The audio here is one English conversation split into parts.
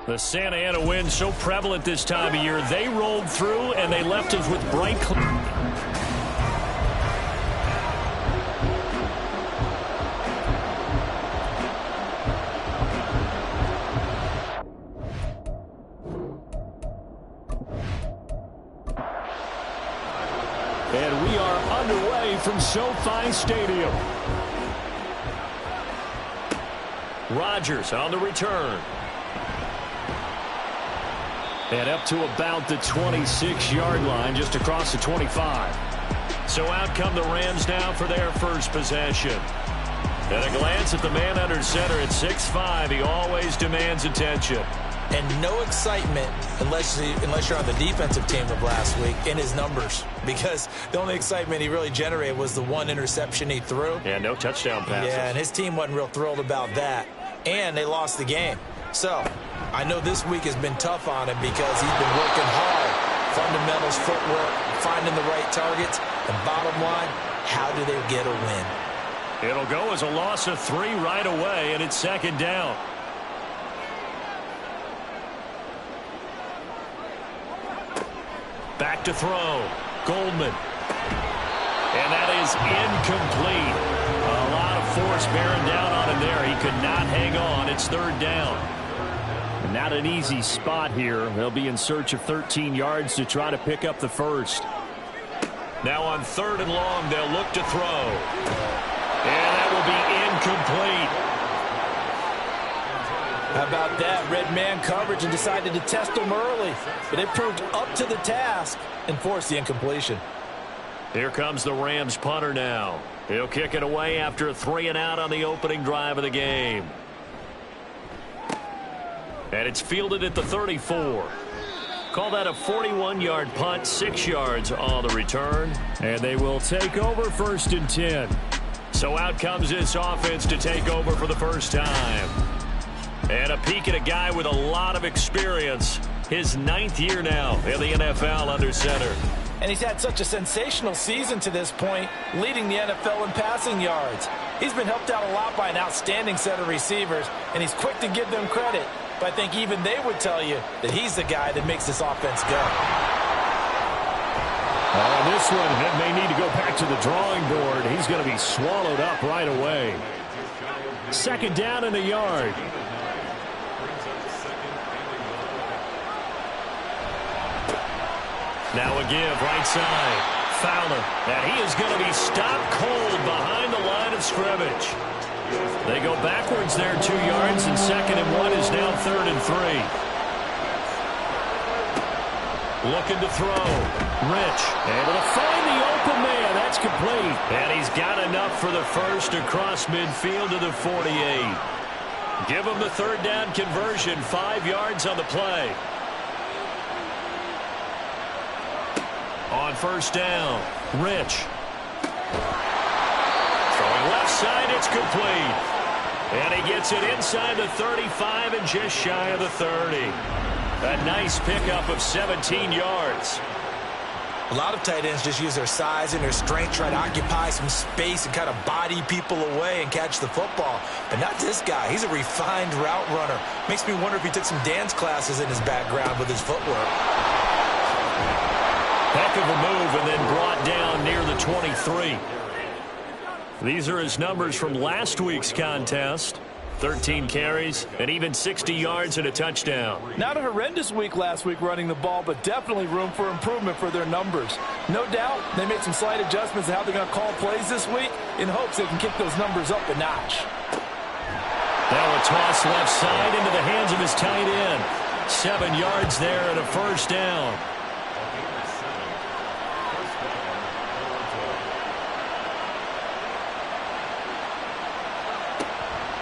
The Santa Ana wind so prevalent this time of year. They rolled through, and they left us with bright And we are underway from SoFi Stadium. Rodgers on the return. And up to about the 26-yard line, just across the 25. So out come the Rams now for their first possession. And a glance at the man under center at 6'5". He always demands attention. And no excitement unless you're on the defensive team of last week in his numbers. Because the only excitement he really generated was the one interception he threw. Yeah, no touchdown passes. Yeah, and his team wasn't real thrilled about that. And they lost the game. So I know this week has been tough on him because he's been working hard. Fundamentals, footwork, finding the right targets. And bottom line, how do they get a win? It'll go as a loss of 3 right away, and it's second down. Back to throw. Goldman. And that is incomplete. A lot of force bearing down on him there. He could not hang on. It's third down. Not an easy spot here. They'll be in search of 13 yards to try to pick up the first. Now on 3rd and long, they'll look to throw. And that will be incomplete. How about that? Red man coverage and decided to test him early. But it proved up to the task and forced the incompletion. Here comes the Rams punter now. He'll kick it away after a 3-and-out on the opening drive of the game. And it's fielded at the 34. Call that a 41-yard punt, 6 yards on the return. And they will take over 1st and 10. So out comes this offense to take over for the first time. And a peek at a guy with a lot of experience. His 9th year now in the NFL under center. And he's had such a sensational season to this point, leading the NFL in passing yards. He's been helped out a lot by an outstanding set of receivers, and he's quick to give them credit. But I think even they would tell you that he's the guy that makes this offense go. On this one, it may need to go back to the drawing board. He's going to be swallowed up right away. 2nd down in the yard. Now a give, right side. Fowler. And he is going to be stopped cold behind the line of scrimmage. They go backwards there 2 yards, and 2nd and 1 is now 3rd and 3. Looking to throw. Rich. Able to find the open man. That's complete. And he's got enough for the first across midfield to the 48. Give him the 3rd down conversion. 5 yards on the play. On 1st down, Rich. Throwing left side, it's complete. And he gets it inside the 35 and just shy of the 30. A nice pickup of 17 yards. A lot of tight ends just use their size and their strength, try to occupy some space and kind of body people away and catch the football. But not this guy. He's a refined route runner. Makes me wonder if he took some dance classes in his background with his footwork. Heck of a move, and then brought down near the 23. These are his numbers from last week's contest. 13 carries and even 60 yards and a touchdown. Not a horrendous week last week running the ball, but definitely room for improvement for their numbers. No doubt they made some slight adjustments to how they're going to call plays this week in hopes they can kick those numbers up a notch. Now a toss left side into the hands of his tight end. 7 yards there and a 1st down.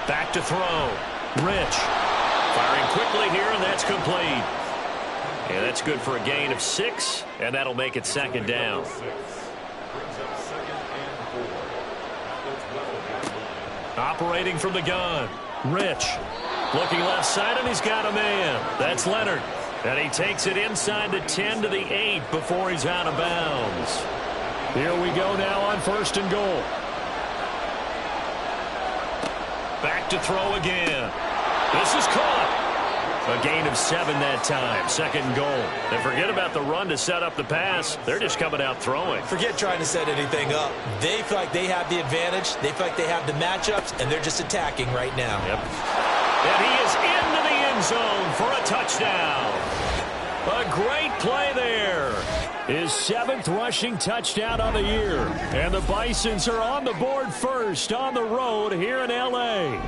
Back to throw. Rich. Firing quickly here, and that's complete. And that's good for a gain of 6, and that'll make it 2nd down. Operating from the gun. Rich. Looking left side, and he's got a man. That's Leonard. And he takes it inside the 10 to the 8 before he's out of bounds. Here we go now on 1st and goal. Back to throw again. This is caught. A gain of 7 that time. Second and goal. And forget about the run to set up the pass. They're just coming out throwing. Forget trying to set anything up. They feel like they have the advantage. They feel like they have the matchups, and they're just attacking right now. Yep. And he is into the end zone for a touchdown. A great play there. His 7th rushing touchdown on the year. And the Bisons are on the board first on the road here in L.A.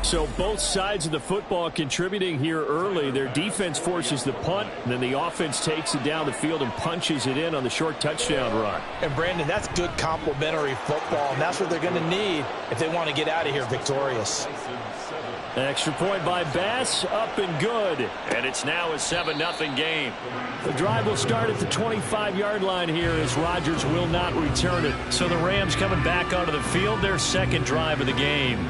So both sides of the football contributing here early. Their defense forces the punt, and then the offense takes it down the field and punches it in on the short touchdown run. And, Brandon, that's good complementary football, and that's what they're going to need if they want to get out of here victorious. Extra point by Bass, up and good. And it's now a 7-0 game. The drive will start at the 25-yard line here as Rodgers will not return it. So the Rams coming back onto the field, their second drive of the game.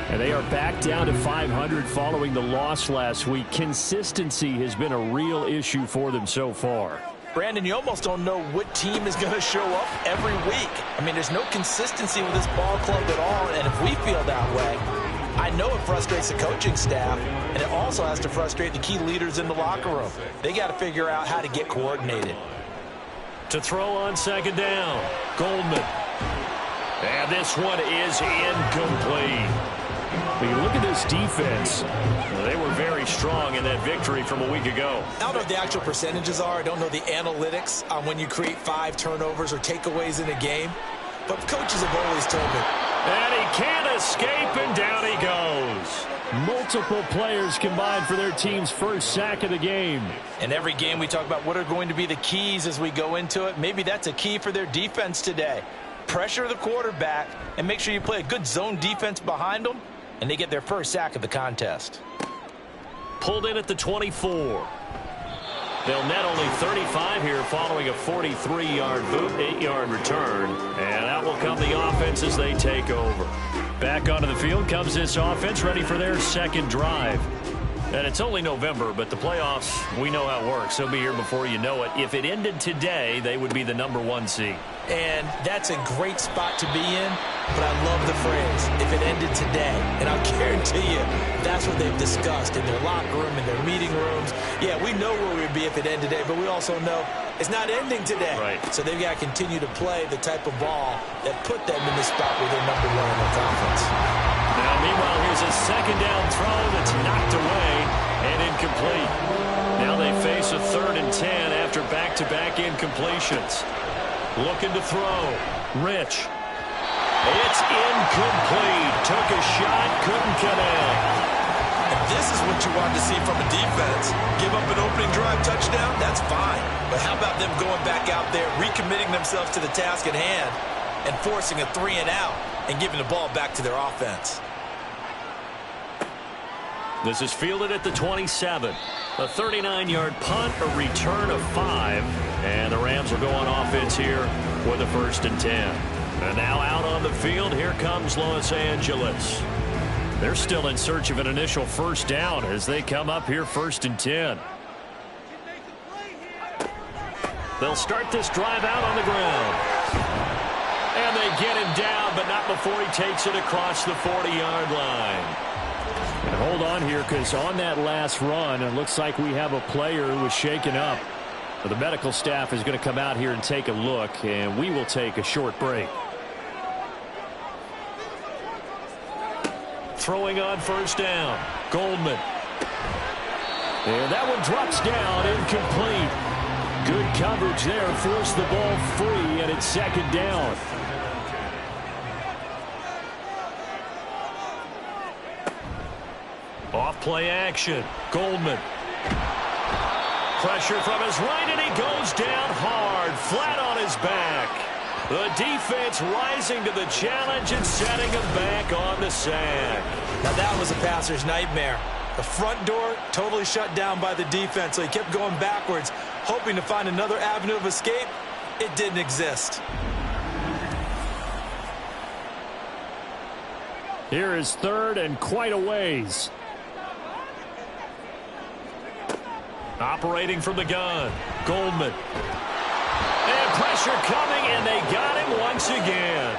And they are back down to 500 following the loss last week. Consistency has been a real issue for them so far. Brandon, you almost don't know what team is going to show up every week. I mean, there's no consistency with this ball club at all, and if we feel that way, I know it frustrates the coaching staff, and it also has to frustrate the key leaders in the locker room. They got to figure out how to get coordinated. To throw on second down, Goldman. And this one is incomplete. When you look at this defense, they were very strong in that victory from a week ago. I don't know what the actual percentages are. I don't know the analytics on when you create 5 turnovers or takeaways in a game. But coaches have always told me. And he can't escape, and down he goes. Multiple players combined for their team's first sack of the game. And every game we talk about what are going to be the keys as we go into it. Maybe that's a key for their defense today. Pressure the quarterback and make sure you play a good zone defense behind them, and they get their first sack of the contest. Pulled in at the 24. They'll net only 35 here following a 43-yard boot, 8-yard return. And out will come the offense as they take over. Back onto the field comes this offense, ready for their second drive. And it's only November, but the playoffs, we know how it works. They'll be here before you know it. If it ended today, they would be the #1 seed. And that's a great spot to be in, but I love the phrase, if it ended today. And I'll guarantee you, that's what they've discussed in their locker room, in their meeting rooms. Yeah, we know where we would be if it ended today, but we also know it's not ending today. Right. So they've got to continue to play the type of ball that put them in the spot where they're #1 in the conference. Now, meanwhile, here's a second down throw that's knocked away and incomplete. Now they face a 3rd and 10 after back-to-back incompletions. Looking to throw. Rich. It's incomplete. Took a shot, couldn't connect. And this is what you want to see from a defense. Give up an opening drive touchdown, that's fine. But how about them going back out there, recommitting themselves to the task at hand, and forcing a 3 and out and giving the ball back to their offense? This is fielded at the 27. A 39-yard punt, a return of 5. And the Rams will go on offense here with a 1st and 10. And now out on the field, here comes Los Angeles. They're still in search of an initial first down as they come up here 1st and 10. They'll start this drive out on the ground. And they get him down, but not before he takes it across the 40-yard line. And hold on here, because on that last run, it looks like we have a player who was shaken up. But the medical staff is going to come out here and take a look, and we will take a short break. Throwing on first down, Goldman. And that one drops down, incomplete. Good coverage there, forced the ball free, and it's second down. Off play action, Goldman. Pressure from his right, and he goes down hard, flat on his back. The defense rising to the challenge and setting him back on the sack. Now that was a passer's nightmare. The front door totally shut down by the defense, so he kept going backwards, hoping to find another avenue of escape. It didn't exist. Here is 3rd and quite a ways. Operating from the gun, Goldman. And pressure coming, and they got him once again.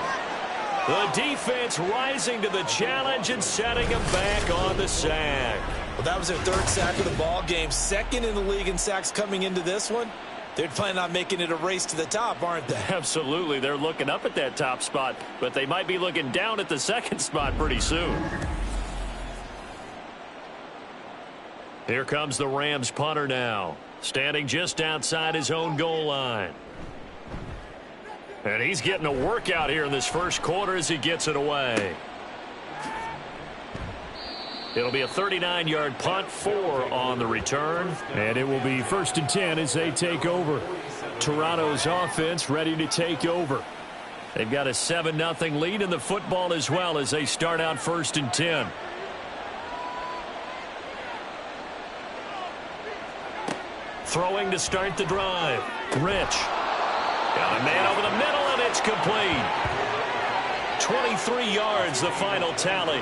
The defense rising to the challenge and setting him back on the sack. Well, that was their third sack of the ball game, second in the league in sacks coming into this one. They're planning on making it a race to the top, aren't they? Absolutely. They're looking up at that top spot, but they might be looking down at the second spot pretty soon. Here comes the Rams punter now, standing just outside his own goal line. And he's getting a workout here in this first quarter as he gets it away. It'll be a 39-yard punt, 4 on the return. And it will be 1st and 10 as they take over. Toronto's offense ready to take over. They've got a 7-0 lead in the football as well as they start out 1st and 10. Throwing to start the drive. Rich. Got a man over the middle, and it's complete. 23 yards, the final tally.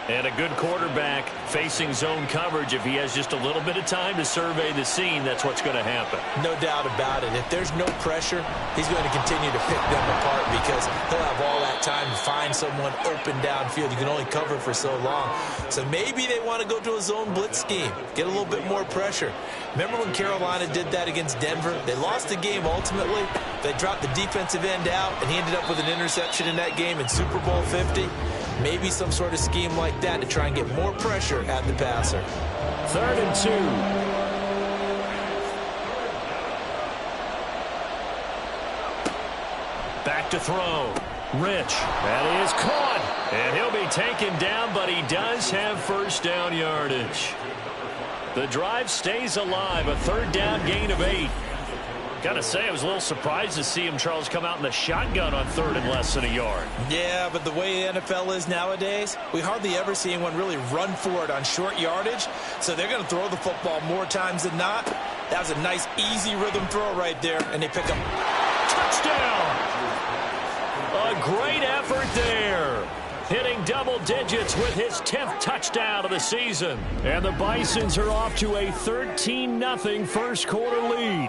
And a good quarterback facing zone coverage. If he has just a little bit of time to survey the scene, that's what's going to happen. No doubt about it. If there's no pressure, he's going to continue to pick them apart because he'll have all that time to find someone open downfield. You can only cover for so long. So maybe they want to go to a zone blitz scheme, get a little bit more pressure. Remember when Carolina did that against Denver? They lost the game ultimately. They dropped the defensive end out, and he ended up with an interception in that game in Super Bowl 50. Maybe some sort of scheme like that to try and get more pressure at the passer. 3rd and 2. Back to throw. Rich. That is caught. And he'll be taken down, but he does have first down yardage. The drive stays alive. A 3rd down gain of 8. Got to say, I was a little surprised to see him, Charles, come out in the shotgun on 3rd and less than a yard. Yeah, but the way the NFL is nowadays, we hardly ever see anyone really run for it on short yardage. So they're going to throw the football more times than not. That was a nice, easy rhythm throw right there, and they pick up. Touchdown! A great effort there. Hitting double digits with his 10th touchdown of the season. And the Bisons are off to a 13-0 first quarter lead.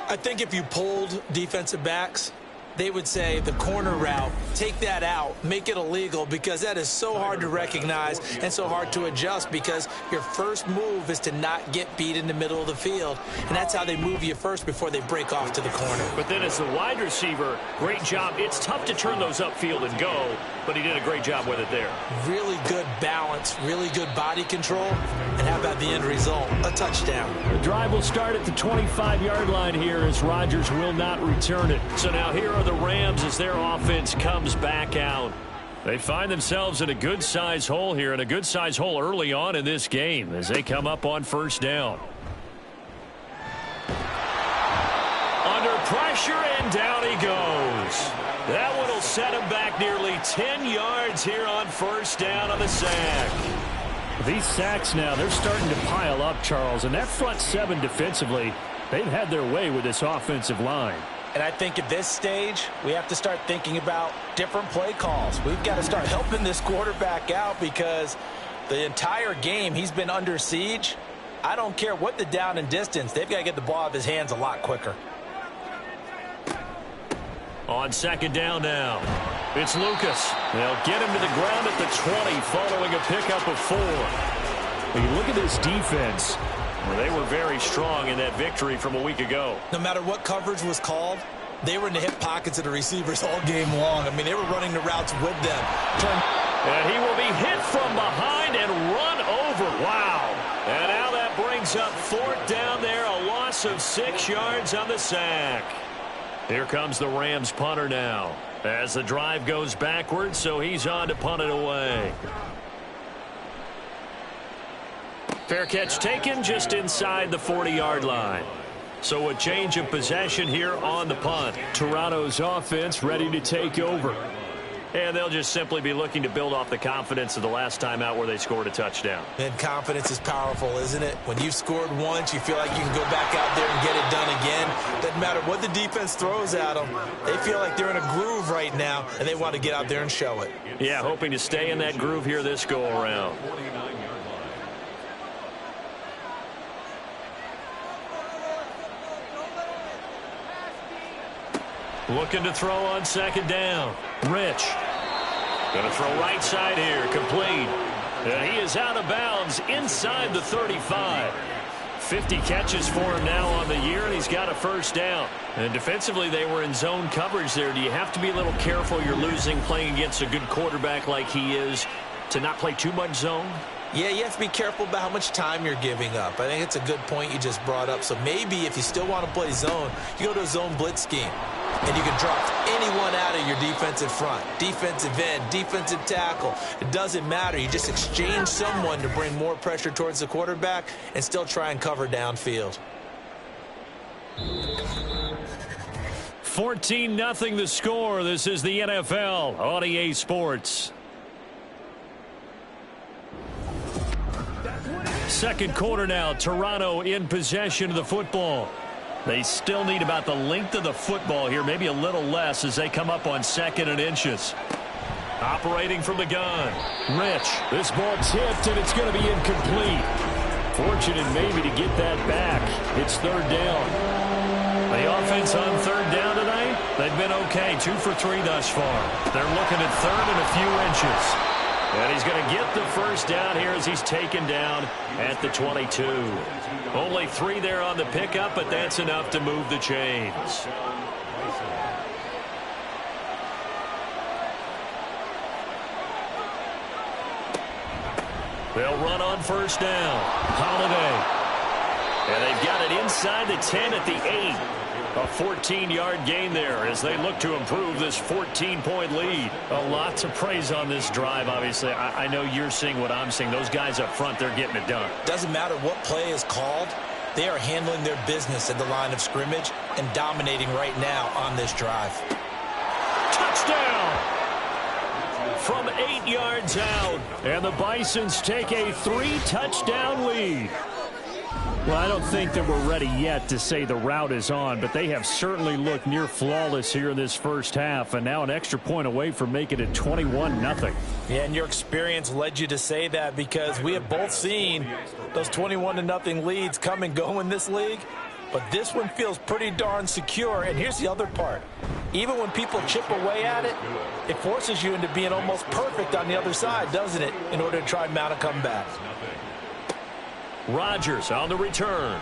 I think if you polled defensive backs, they would say the corner route, take that out, make it illegal, because that is so hard to recognize and so hard to adjust because your first move is to not get beat in the middle of the field, and that's how they move you first before they break off to the corner. But then as the wide receiver, great job. It's tough to turn those upfield and go, but he did a great job with it there. Really good balance, really good body control, and how about the end result? A touchdown. The drive will start at the 25-yard line here as Rodgers will not return it. So now here are the Rams as their offense comes back out. They find themselves in a good-sized hole here, and a good-sized hole early on in this game as they come up on 1st down. Under pressure, and down he goes. That one will set him back nearly 10 yards here on 1st down on the sack. These sacks now, they're starting to pile up, Charles, and that front 7 defensively, they've had their way with this offensive line. And I think at this stage, we have to start thinking about different play calls. We've got to start helping this quarterback out because the entire game he's been under siege. I don't care what the down and distance. They've got to get the ball out of his hands a lot quicker. On 2nd down now, it's Lucas. They'll get him to the ground at the 20 following a pickup of 4. When you look at this defense, well, they were very strong in that victory from a week ago. No matter what coverage was called, they were in the hip pockets of the receivers all game long. I mean, they were running the routes with them. And he will be hit from behind and run over. Wow. And now that brings up 4th down there, a loss of 6 yards on the sack. Here comes the Rams punter now as the drive goes backwards, so he's on to punt it away. Fair catch taken just inside the 40-yard line. So a change of possession here on the punt. Toronto's offense ready to take over. And they'll just simply be looking to build off the confidence of the last time out where they scored a touchdown. And confidence is powerful, isn't it? When you've scored once, you feel like you can go back out there and get it done again. Doesn't matter what the defense throws at them. They feel like they're in a groove right now, and they want to get out there and show it. Yeah, hoping to stay in that groove here this go-around. Looking to throw on 2nd down. Rich. Going to throw right side here. Complete. And he is out of bounds inside the 35. 50 catches for him now on the year, and he's got a first down. And defensively, they were in zone coverage there. Do you have to be a little careful? You're losing playing against a good quarterback like he is to not play too much zone? Yeah, you have to be careful about how much time you're giving up. I think it's a good point you just brought up. So maybe if you still want to play zone, you go to a zone blitz scheme. And you can drop anyone out of your defensive front, defensive end, defensive tackle. It doesn't matter. You just exchange someone to bring more pressure towards the quarterback and still try and cover downfield. 14-0 the score. This is the NFL on EA Sports. Second quarter now. Toronto in possession of the football. They still need about the length of the football here, maybe a little less as they come up on 2nd and inches. Operating from the gun. Rich. This ball tipped, and it's going to be incomplete. Fortunate maybe to get that back. It's 3rd down. The offense on 3rd down tonight, they've been okay. 2 for 3 thus far. They're looking at 3rd and a few inches. And he's going to get the first down here as he's taken down at the 22. Only 3 there on the pickup, but that's enough to move the chains. They'll run on 1st down. Holiday. And they've got it inside the 10 at the 8. A 14-yard gain there as they look to improve this 14-point lead. A lot to praise on this drive, obviously. I know you're seeing what I'm seeing. Those guys up front, they're getting it done. Doesn't matter what play is called. They are handling their business at the line of scrimmage and dominating right now on this drive. Touchdown! From 8 yards out. And the Bisons take a 3-touchdown lead. Well, I don't think that we're ready yet to say the route is on, but they have certainly looked near flawless here in this first half, and now an extra point away from making it 21-0. Yeah, and your experience led you to say that because we have both seen those 21-0 leads come and go in this league, but this one feels pretty darn secure. And here's the other part. Even when people chip away at it, it forces you into being almost perfect on the other side, doesn't it, in order to try and mount a comeback. Rodgers on the return.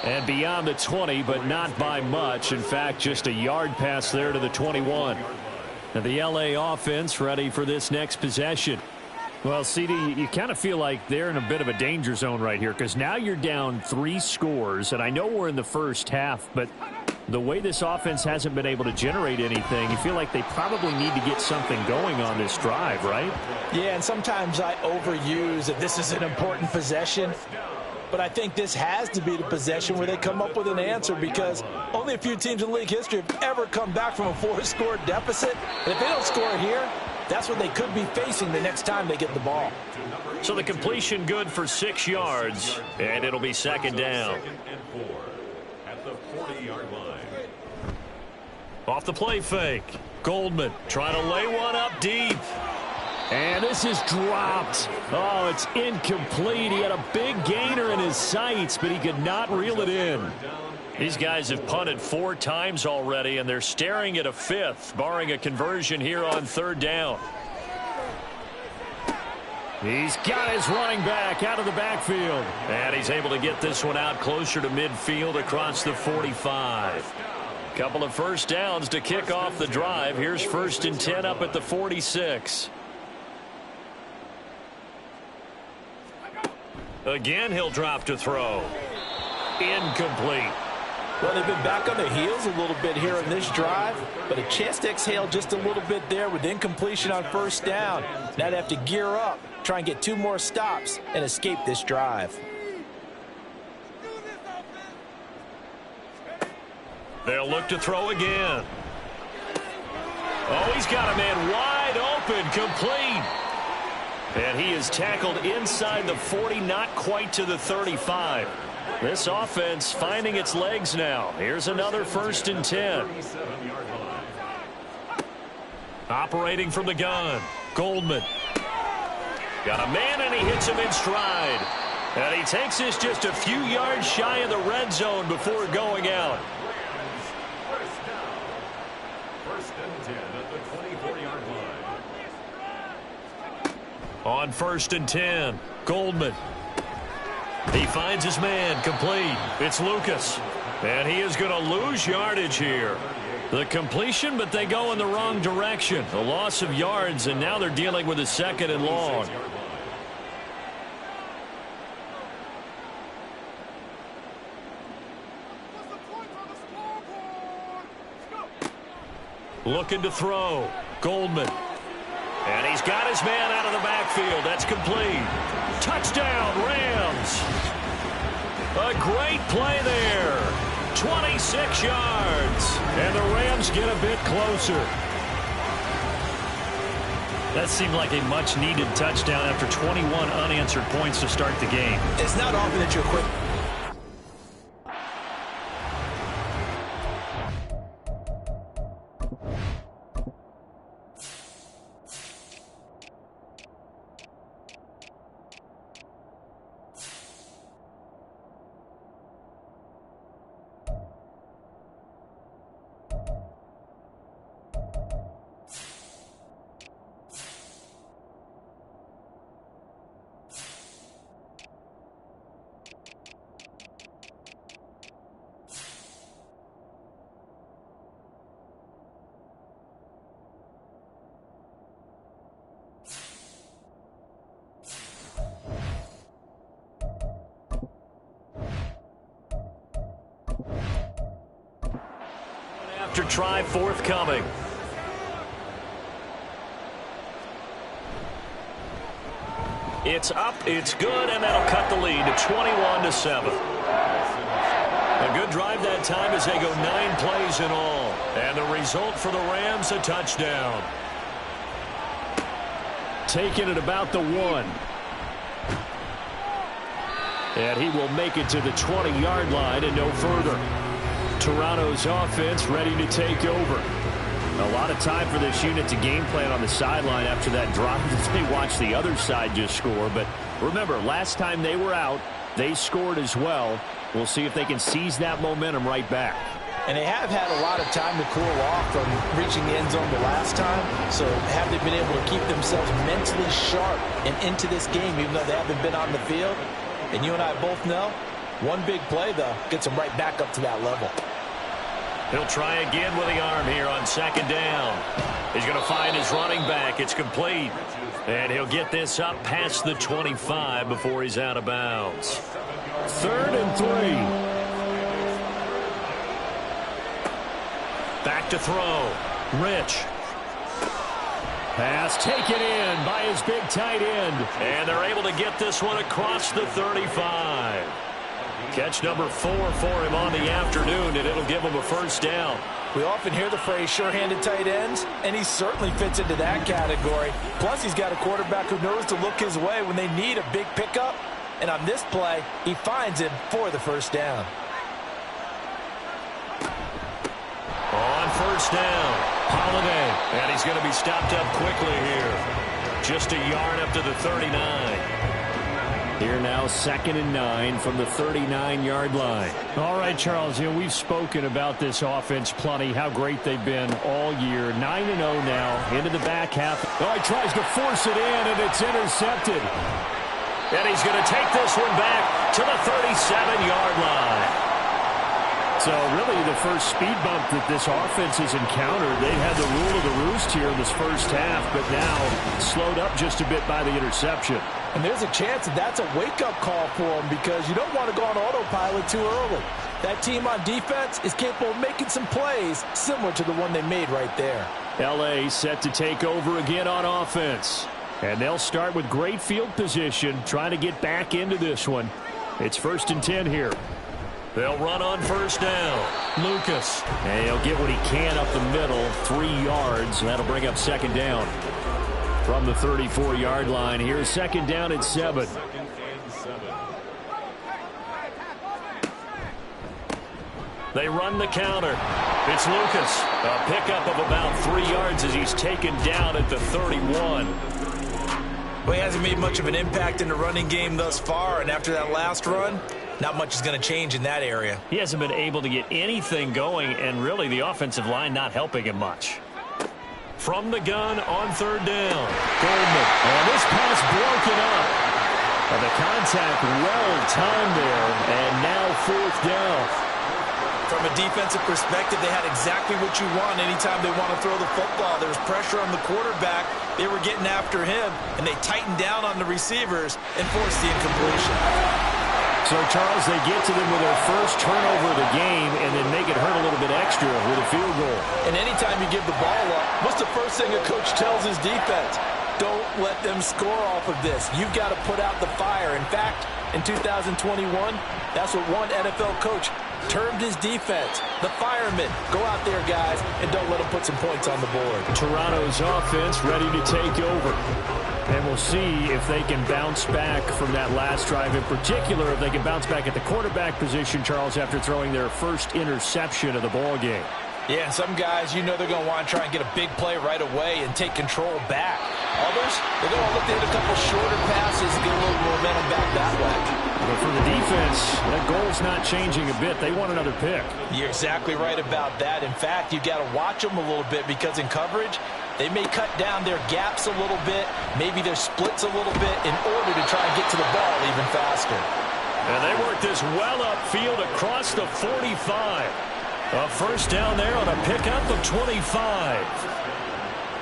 And beyond the 20, but not by much. In fact, just a yard pass there to the 21. And the LA offense ready for this next possession. Well, CD, you kind of feel like they're in a bit of a danger zone right here because now you're down 3 scores. And I know we're in the first half, but the way this offense hasn't been able to generate anything, you feel like they probably need to get something going on this drive, right? Yeah, and sometimes I overuse that this is an important possession. But I think this has to be the possession where they come up with an answer because only a few teams in league history have ever come back from a 4-score deficit. And if they don't score here, that's what they could be facing the next time they get the ball. So the completion good for 6 yards, and it'll be 2nd down. At the 40-yard line. Off the play fake. Goldman trying to lay one up deep. And this is dropped. Oh, it's incomplete. He had a big gainer in his sights, but he could not reel it in. These guys have punted 4 times already, and they're staring at a 5th, barring a conversion here on 3rd down. He's got his running back out of the backfield. And he's able to get this one out closer to midfield across the 45. Couple of first downs to kick off the drive. Here's 1st and 10 up at the 46. Again, he'll drop to throw. Incomplete. Well, they've been back on their heels a little bit here in this drive, but a chance to exhale just a little bit there with incompletion on 1st down. Now they have to gear up, try and get 2 more stops, and escape this drive. They'll look to throw again. Oh, he's got a man wide open, complete. And he is tackled inside the 40, not quite to the 35. This offense finding its legs now. Here's another 1st and 10. Operating from the gun. Goldman. Got a man, and he hits him in stride. And he takes this just a few yards shy of the red zone before going out. On 1st and 10, Goldman. He finds his man, complete. It's Lucas. And he is going to lose yardage here. The completion, but they go in the wrong direction. A loss of yards, and now they're dealing with a 2nd and long. Looking to throw. Goldman. And he's got his man out of the backfield. That's complete. Touchdown, Rams. A great play there. 26 yards. And the Rams get a bit closer. That seemed like a much-needed touchdown after 21 unanswered points to start the game. It's not often that you're quick. Try forthcoming. It's up, it's good, and that'll cut the lead to 21-7. A good drive that time as they go 9 plays in all. And the result for the Rams, a touchdown. Taking it about the 1. And he will make it to the 20-yard line and no further. Toronto's offense ready to take over. A lot of time for this unit to game plan on the sideline after that drive as they watch the other side just score. But remember, last time they were out, they scored as well. We'll see if they can seize that momentum right back. And they have had a lot of time to cool off from reaching the end zone the last time. So have they been able to keep themselves mentally sharp and into this game even though they haven't been on the field? And you and I both know, one big play, though, gets them right back up to that level. He'll try again with the arm here on 2nd down. He's going to find his running back. It's complete. And he'll get this up past the 25 before he's out of bounds. 3rd and 3. Back to throw. Rich. Pass taken in by his big tight end. And they're able to get this one across the 35. Catch number 4 for him on the afternoon, and it'll give him a 1st down. We often hear the phrase sure-handed tight ends, and he certainly fits into that category. Plus, he's got a quarterback who knows to look his way when they need a big pickup. And on this play, he finds him for the 1st down. On 1st down, Holiday. And he's going to be stopped up quickly here. Just a yard up to the 39. Here now, 2nd and 9 from the 39-yard line. All right, Charles, we've spoken about this offense plenty, how great they've been all year. 9-0 now into the back half. Oh, he tries to force it in, and it's intercepted. And he's going to take this one back to the 37-yard line. So really the first speed bump that this offense has encountered. They had the rule of the roost here in this first half, but now slowed up just a bit by the interception. And there's a chance that that's a wake-up call for them because you don't want to go on autopilot too early. That team on defense is capable of making some plays similar to the one they made right there. L.A. set to take over again on offense. And they'll start with great field position, trying to get back into this one. It's 1st and 10 here. They'll run on 1st down. Lucas. And he'll get what he can up the middle, 3 yards. That'll bring up 2nd down. From the 34-yard line, here's 2nd down at 7. They run the counter. It's Lucas. A pickup of about 3 yards as he's taken down at the 31. Well, he hasn't made much of an impact in the running game thus far, and after that last run, not much is going to change in that area. He hasn't been able to get anything going, and really the offensive line not helping him much. From the gun on third down. Goldman. And this pass broken up. And the contact well timed there. And now fourth down. From a defensive perspective, they had exactly what you want anytime they want to throw the football. There was pressure on the quarterback. They were getting after him, and they tightened down on the receivers and forced the incompletion. So, Charles, they get to them with their first turnover of the game and then make it hurt a little bit extra with a field goal. And anytime you give the ball up, what's the first thing a coach tells his defense? Don't let them score off of this. You've got to put out the fire. In fact, in 2021, that's what one NFL coach termed his defense, the firemen. Go out there, guys, and don't let them put some points on the board. Toronto's offense ready to take over. And we'll see if they can bounce back from that last drive. In particular, if they can bounce back at the quarterback position, Charles, after throwing their first interception of the ball game. Yeah, some guys, you know they're going to want to try and get a big play right away and take control back. Others, they're going to look to hit a couple shorter passes and get a little momentum back that way. But for the defense, that goal's not changing a bit. They want another pick. You're exactly right about that. In fact, you've got to watch them a little bit because in coverage, they may cut down their gaps a little bit, maybe their splits a little bit in order to try and get to the ball even faster. And they work this well upfield across the 45. A first down there on a pickup of 25.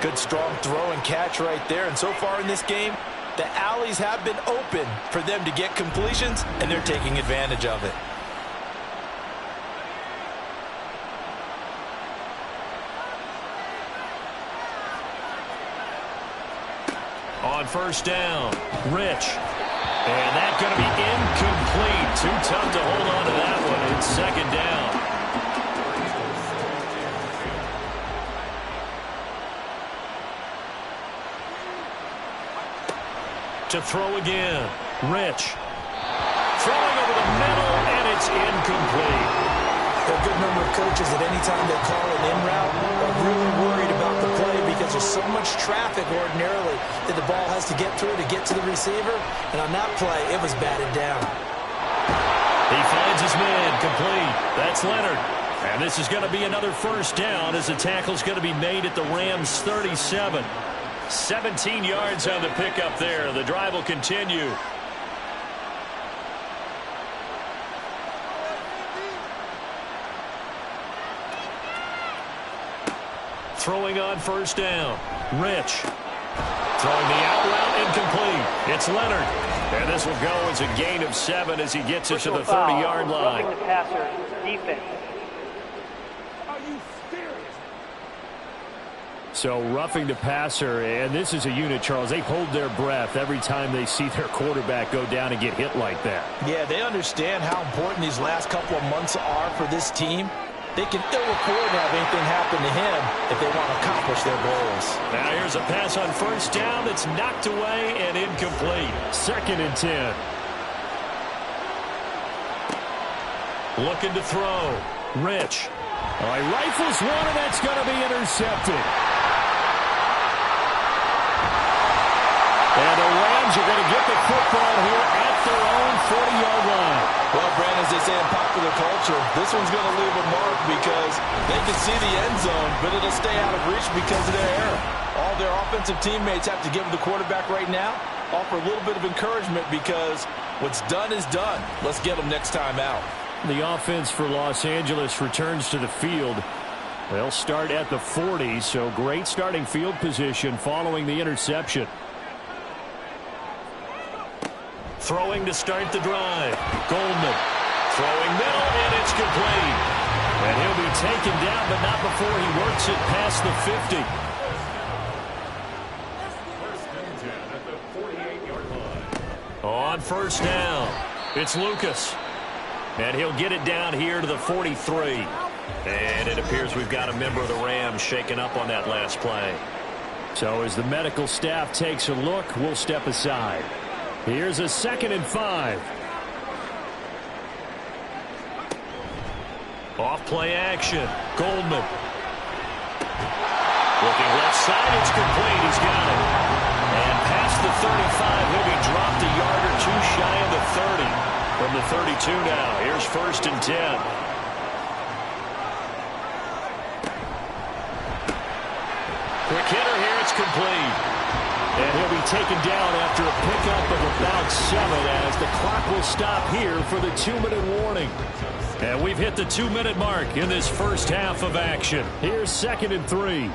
Good strong throw and catch right there. And so far in this game, the alleys have been open for them to get completions, and they're taking advantage of it. On first down, Rich. And that's going to be incomplete. Too tough to hold on to that one. It's second down. To throw again. Rich. Throwing over the middle, and it's incomplete. There are a good number of coaches at any time they call an in route are really worried about the play because there's so much traffic ordinarily that the ball has to get through to get to the receiver. And on that play, it was batted down. He finds his man complete. That's Leonard. And this is going to be another first down as the tackle's going to be made at the Rams' 37. 17 yards on the pickup there. The drive will continue. Throwing on first down. Rich. Throwing the out route incomplete. It's Leonard. And this will go as a gain of 7 as he gets it to the 30-yard line. Roughing the passer, defense. So roughing the passer, and this is a unit, Charles, they hold their breath every time they see their quarterback go down and get hit like that. Yeah, they understand how important these last couple of months are for this team. They can ill afford to have anything happen to him if they want to accomplish their goals. Now here's a pass on first down that's knocked away and incomplete. Second and 10. Looking to throw. Rich. All right, rifles one, and that's going to be intercepted. And the Rams are going to get the football here at their own 40-yard line. Well, Brandon, as they say in popular culture, this one's going to leave a mark because they can see the end zone, but it'll stay out of reach because of their error. All their offensive teammates have to give the quarterback right now, offer a little bit of encouragement because what's done is done. Let's get them next time out. The offense for Los Angeles returns to the field. They'll start at the 40, so great starting field position following the interception. Throwing to start the drive. Goldman. Throwing middle, and it's complete. And he'll be taken down, but not before he works it past the 50. On first down, it's Lucas. And he'll get it down here to the 43. And it appears we've got a member of the Rams shaken up on that last play. So as the medical staff takes a look, we'll step aside. Here's a 2nd and 5. Off play action. Goldman. Looking left side. It's complete. He's got it. And past the 35. He'll be dropped a yard or two shy of the 30. From the 32 now. Here's 1st and 10. Quick incomplete. And he'll be taken down after a pickup of about 7 as the clock will stop here for the 2-minute warning. And we've hit the 2-minute mark in this first half of action. Here's 2nd and 3.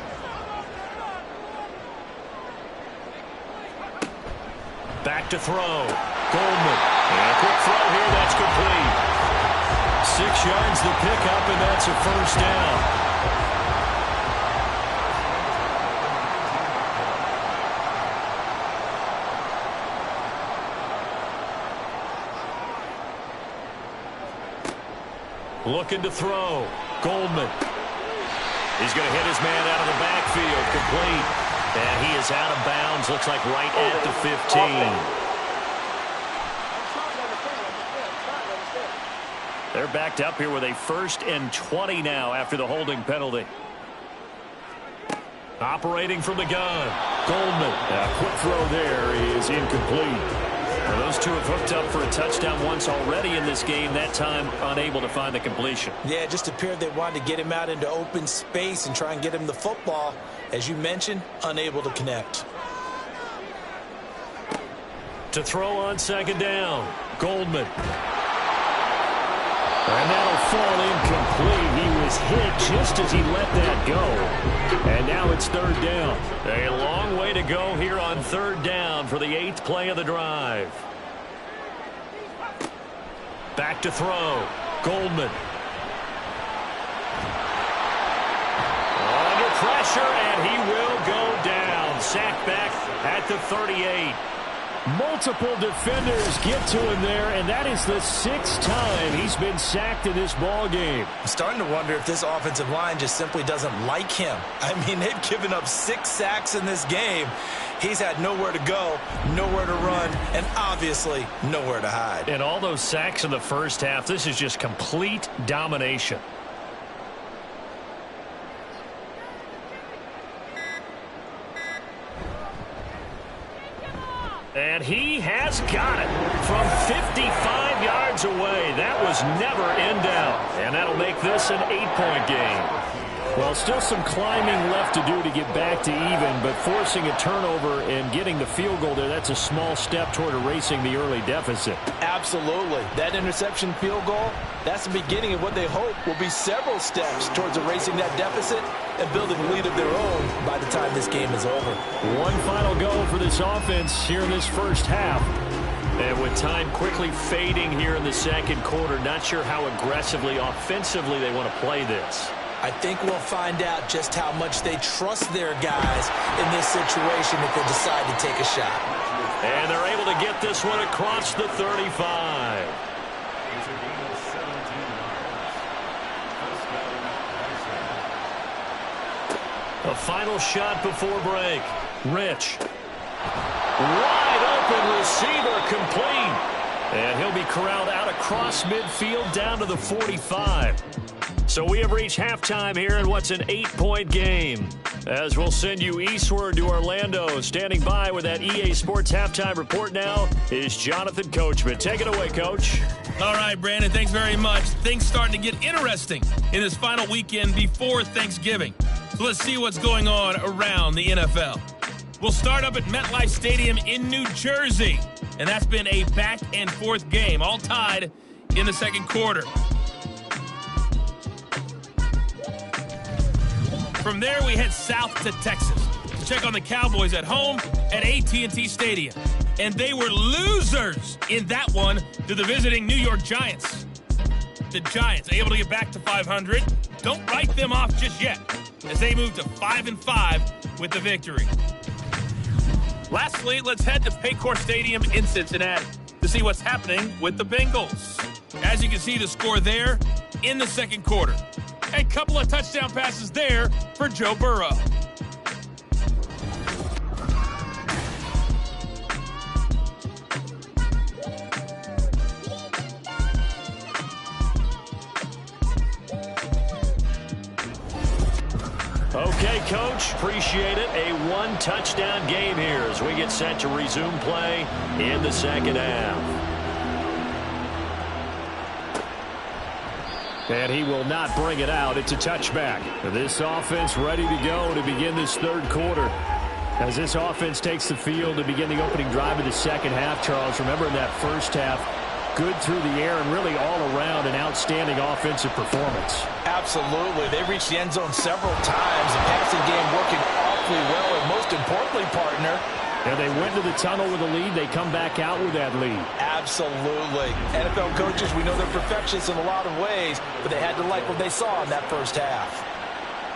Back to throw. Goldman. And a quick throw here. That's complete. 6 yards the pickup, and that's a first down. Looking to throw. Goldman. He's going to hit his man out of the backfield. Complete. And he is out of bounds. Looks like right at the 15. They're backed up here with a 1st and 20 now after the holding penalty. Operating from the gun. Goldman. A quick throw there is incomplete. Well, those two have hooked up for a touchdown once already in this game, that time unable to find the completion. Yeah, it just appeared they wanted to get him out into open space and try and get him the football. As you mentioned, unable to connect. To throw on 2nd down. Goldman. And that'll fall incomplete. He was hit just as he let that go. And now it's 3rd down. A long way to go here on 3rd down for the 8th play of the drive. Back to throw. Goldman. Under pressure, and he will go down. Sacked back at the 38. Multiple defenders get to him there, and that is the 6th time he's been sacked in this ball game. I'm starting to wonder if this offensive line just simply doesn't like him. I mean, they've given up 6 sacks in this game. He's had nowhere to go, nowhere to run, and obviously nowhere to hide. And all those sacks in the first half, this is just complete domination. And he has got it from 55 yards away. That was never in doubt. And that'll make this an 8-point game. Well, still some climbing left to do to get back to even, but forcing a turnover and getting the field goal there, that's a small step toward erasing the early deficit. Absolutely. That interception field goal, that's the beginning of what they hope will be several steps towards erasing that deficit and building a lead of their own by the time this game is over. One final go for this offense here in this first half. And with time quickly fading here in the 2nd quarter, not sure how aggressively, offensively they want to play this. I think we'll find out just how much they trust their guys in this situation if they decide to take a shot. And they're able to get this one across the 35. A final shot before break. Rich. Wide open receiver, complete. And he'll be corralled out across midfield down to the 45. So we have reached halftime here in what's an 8-point game. As we'll send you eastward to Orlando. Standing by with that EA Sports halftime report now is Jonathan Coachman. Take it away, Coach. All right, Brandon, thanks very much. Things starting to get interesting in this final weekend before Thanksgiving. So let's see what's going on around the NFL. We'll start up at MetLife Stadium in New Jersey. And that's been a back-and-forth game, all tied in the 2nd quarter. From there, we head south to Texas to check on the Cowboys at home at AT&T Stadium. And they were losers in that one to the visiting New York Giants. The Giants able to get back to 500. Don't write them off just yet as they move to 5-5 with the victory. Lastly, let's head to Paycor Stadium in Cincinnati to see what's happening with the Bengals. As you can see, the score there in the 2nd quarter. A couple of touchdown passes there for Joe Burrow. Okay, Coach, appreciate it. A 1-touchdown game here as we get set to resume play in the 2nd half. And he will not bring it out. It's a touchback. This offense ready to go to begin this 3rd quarter. As this offense takes the field to begin the opening drive of the second half, Charles, remember in that first half, good through the air and really all around an outstanding offensive performance. Absolutely. They reached the end zone several times. The passing game working awfully well, and most importantly, partner, and they went to the tunnel with a lead. They come back out with that lead. Absolutely. NFL coaches, we know they're perfectionists in a lot of ways, but they had to like what they saw in that first half.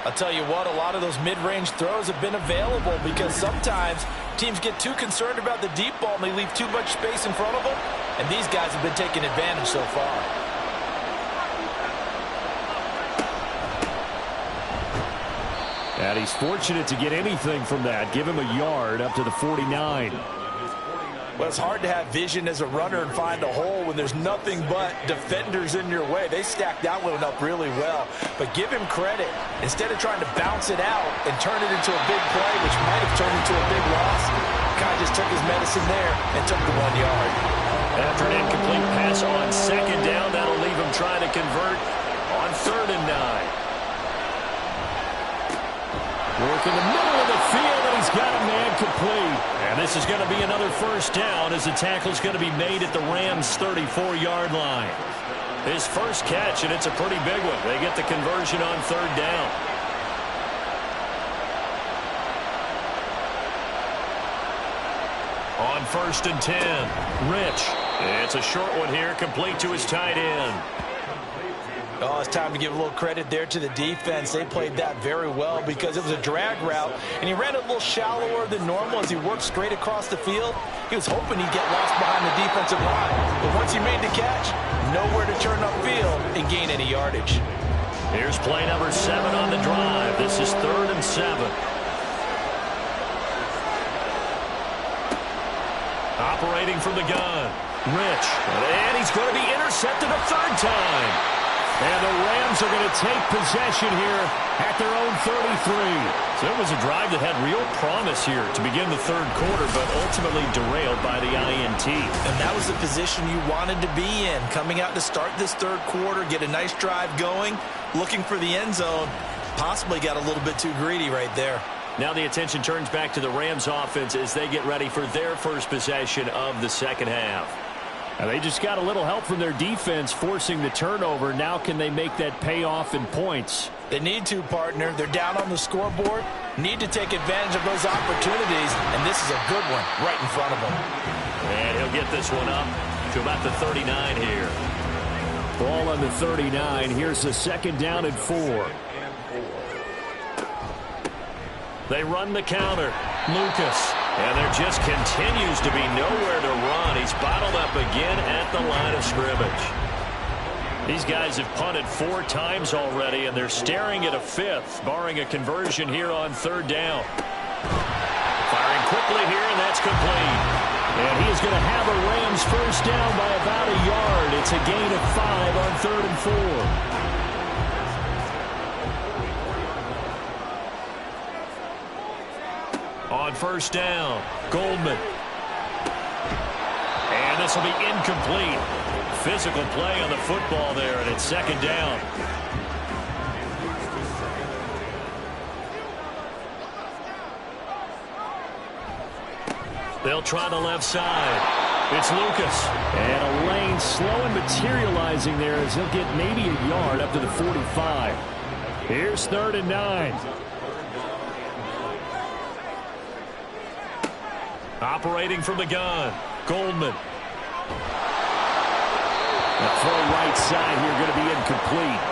I'll tell you what, a lot of those mid-range throws have been available because sometimes teams get too concerned about the deep ball and they leave too much space in front of them, and these guys have been taking advantage so far. And he's fortunate to get anything from that. Give him a yard up to the 49. Well, it's hard to have vision as a runner and find a hole when there's nothing but defenders in your way. They stacked that one up really well. But give him credit. Instead of trying to bounce it out and turn it into a big play, which might have turned into a big loss, kind of just took his medicine there and took the 1 yard. After an incomplete pass on second down, that'll leave him trying to convert on 3rd and 9. Work in the middle of the field, and he's got a man complete. And this is going to be another first down as the tackle's going to be made at the Rams' 34-yard line. His first catch, and it's a pretty big one. They get the conversion on 3rd down. On 1st and 10, Rich. It's a short one here, complete to his tight end. Oh, it's time to give a little credit there to the defense. They played that very well because it was a drag route, and he ran a little shallower than normal as he worked straight across the field. He was hoping he'd get lost behind the defensive line, but once he made the catch, nowhere to turn upfield and gain any yardage. Here's play number 7 on the drive. This is 3rd and 7. Operating from the gun, Rich, and he's going to be intercepted a 3rd time. And the Rams are going to take possession here at their own 33. So it was a drive that had real promise here to begin the 3rd quarter, but ultimately derailed by the INT. And that was the position you wanted to be in, coming out to start this 3rd quarter, get a nice drive going, looking for the end zone. Possibly got a little bit too greedy right there. Now the attention turns back to the Rams offense as they get ready for their first possession of the second half. Now they just got a little help from their defense forcing the turnover. Now can they make that pay off in points? They need to, partner. They're down on the scoreboard. Need to take advantage of those opportunities, and this is a good one right in front of them. And he'll get this one up to about the 39 here. Ball on the 39. Here's the 2nd down and 4. They run the counter. Lucas. And there just continues to be nowhere to run. He's bottled up again at the line of scrimmage. These guys have punted 4 times already, and they're staring at a 5th, barring a conversion here on 3rd down. Firing quickly here, and that's complete. And he is going to have a Rams first down by about a yard. It's a gain of 5 on 3rd and 4. On 1st down, Goldman. And this will be incomplete. Physical play on the football there, and it's 2nd down. They'll try the left side. It's Lucas. And a lane slow and materializing there as he'll get maybe a yard up to the 45. Here's 3rd and 9. Operating from the gun, Goldman. The throw right side here going to be incomplete.